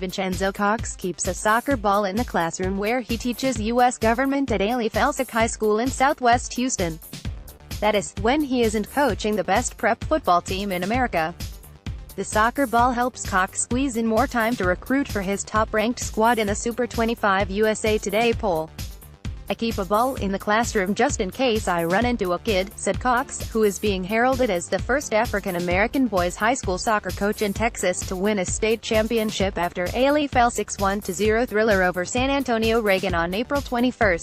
Vincenzo Cox keeps a soccer ball in the classroom where he teaches U.S. government at Alief Elsik High School in southwest Houston. That is, when he isn't coaching the best prep football team in America. The soccer ball helps Cox squeeze in more time to recruit for his top-ranked squad in the Super 25 USA Today poll. "I keep a ball in the classroom just in case I run into a kid," said Cox, who is being heralded as the first African-American boys high school soccer coach in Texas to win a state championship after Alief Elsik's 1-0 thriller over San Antonio Reagan on April 21.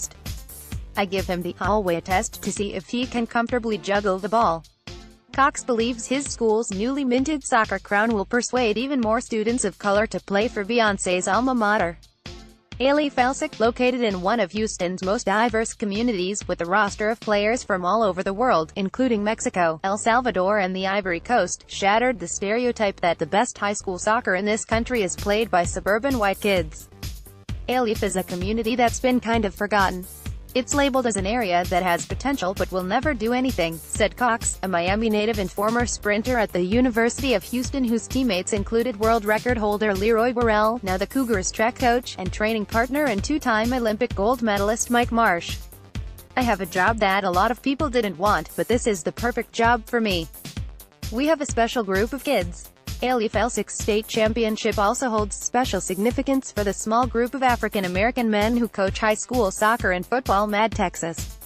"I give him the hallway test to see if he can comfortably juggle the ball." Cox believes his school's newly minted soccer crown will persuade even more students of color to play for Beyoncé's alma mater. Alief Elsik, located in one of Houston's most diverse communities, with a roster of players from all over the world, including Mexico, El Salvador and the Ivory Coast, shattered the stereotype that the best high school soccer in this country is played by suburban white kids. Alief is a community that's been kind of forgotten. "It's labeled as an area that has potential but will never do anything," said Cox, a Miami native and former sprinter at the University of Houston whose teammates included world record holder Leroy Burrell, now the Cougars track coach, and training partner and two-time Olympic gold medalist Mike Marsh. "I have a job that a lot of people didn't want, but this is the perfect job for me. We have a special group of kids." Alief Elsik's state championship also holds special significance for the small group of African-American men who coach high school soccer and football in Texas.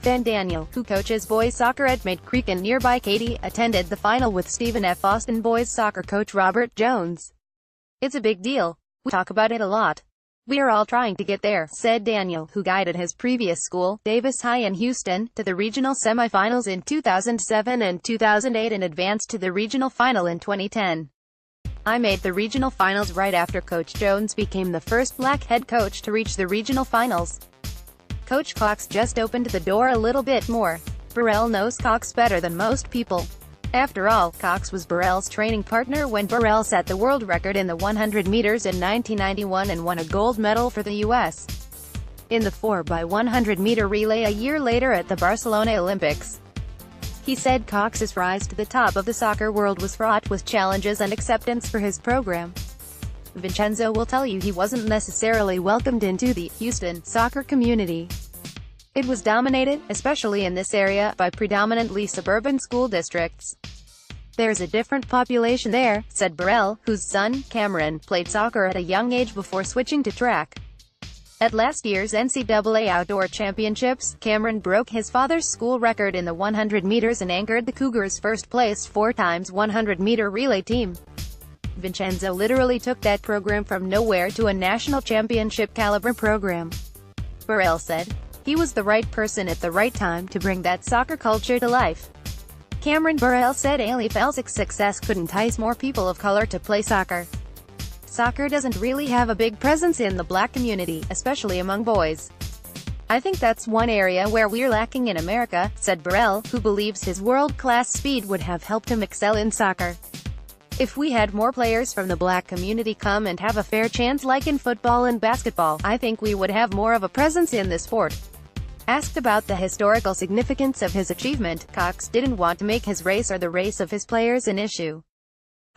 Dan Daniel, who coaches boys soccer at Maid Creek in nearby Katy, attended the final with Stephen F. Austin boys soccer coach Robert Jones. "It's a big deal. We talk about it a lot. We are all trying to get there," said Daniel, who guided his previous school, Davis High in Houston, to the regional semifinals in 2007 and 2008 and advanced to the regional final in 2010. "I made the regional finals right after Coach Jones became the first black head coach to reach the regional finals. Coach Cox just opened the door a little bit more. Burrell knows Cox better than most people. After all, Cox was Burrell's training partner when Burrell set the world record in the 100 meters in 1991 and won a gold medal for the U.S. in the 4x100 meter relay a year later at the Barcelona Olympics." He said Cox's rise to the top of the soccer world was fraught with challenges and acceptance for his program. "Vincenzo will tell you he wasn't necessarily welcomed into the Houston soccer community. It was dominated, especially in this area, by predominantly suburban school districts. There's a different population there," said Burrell, whose son, Cameron, played soccer at a young age before switching to track. At last year's NCAA Outdoor Championships, Cameron broke his father's school record in the 100 meters and anchored the Cougars' first-place 4x100-meter relay team. "Vincenzo literally took that program from nowhere to a national championship-caliber program," Burrell said. "He was the right person at the right time to bring that soccer culture to life." Cameron Burrell said Alief Elsik's success could entice more people of color to play soccer. "Soccer doesn't really have a big presence in the black community, especially among boys. I think that's one area where we're lacking in America," said Burrell, who believes his world-class speed would have helped him excel in soccer. "If we had more players from the black community come and have a fair chance like in football and basketball, I think we would have more of a presence in the sport." Asked about the historical significance of his achievement, Cox didn't want to make his race or the race of his players an issue.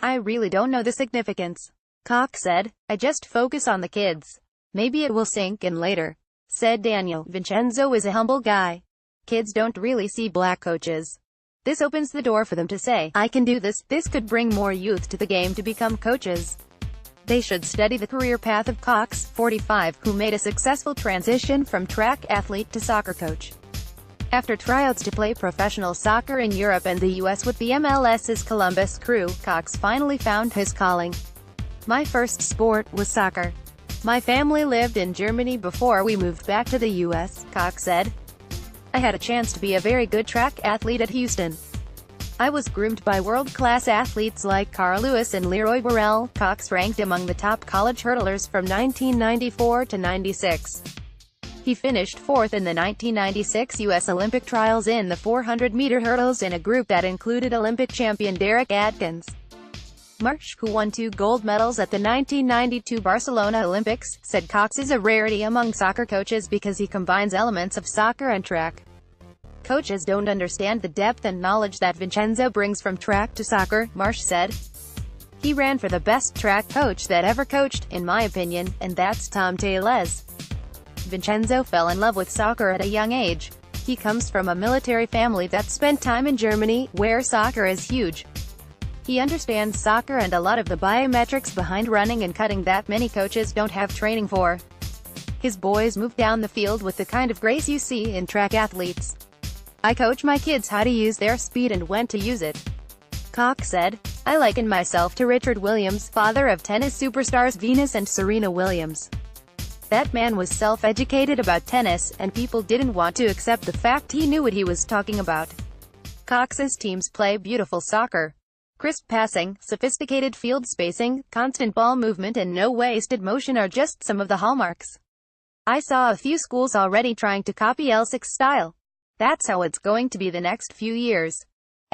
"I really don't know the significance," Cox said. "I just focus on the kids. Maybe it will sink in later," said Daniel. "Vincenzo is a humble guy. Kids don't really see black coaches. This opens the door for them to say, 'I can do this.' This could bring more youth to the game to become coaches. They should study the career path of Cox, 45, who made a successful transition from track athlete to soccer coach. After tryouts to play professional soccer in Europe and the U.S. with the MLS's Columbus Crew, Cox finally found his calling. "My first sport was soccer. My family lived in Germany before we moved back to the U.S., Cox said. "I had a chance to be a very good track athlete at Houston. I was groomed by world-class athletes like Carl Lewis and Leroy Burrell." Cox ranked among the top college hurdlers from 1994 to 96. He finished fourth in the 1996 U.S. Olympic trials in the 400-meter hurdles in a group that included Olympic champion Derek Atkins. Marsh, who won 2 gold medals at the 1992 Barcelona Olympics, said Cox is a rarity among soccer coaches because he combines elements of soccer and track. "Coaches don't understand the depth and knowledge that Vincenzo brings from track to soccer," Marsh said. He ran for the best track coach that ever coached, in my opinion, and that's Tom Tales. Vincenzo fell in love with soccer at a young age. He comes from a military family that spent time in Germany, where soccer is huge. He understands soccer and a lot of the biometrics behind running and cutting that many coaches don't have training for. His boys move down the field with the kind of grace you see in track athletes. I coach my kids how to use their speed and when to use it. Cox said, I liken myself to Richard Williams, father of tennis superstars Venus and Serena Williams. That man was self-educated about tennis, and people didn't want to accept the fact he knew what he was talking about. Cox's teams play beautiful soccer. Crisp passing, sophisticated field spacing, constant ball movement and no wasted motion are just some of the hallmarks. I saw a few schools already trying to copy Elsik's style. That's how it's going to be the next few years.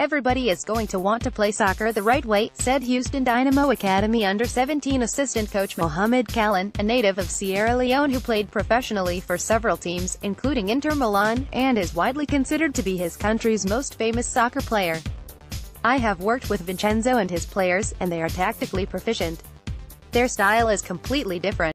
Everybody is going to want to play soccer the right way, said Houston Dynamo Academy under-17 assistant coach Mohamed Callan, a native of Sierra Leone who played professionally for several teams, including Inter Milan, and is widely considered to be his country's most famous soccer player. I have worked with Vincenzo and his players, and they are tactically proficient. Their style is completely different.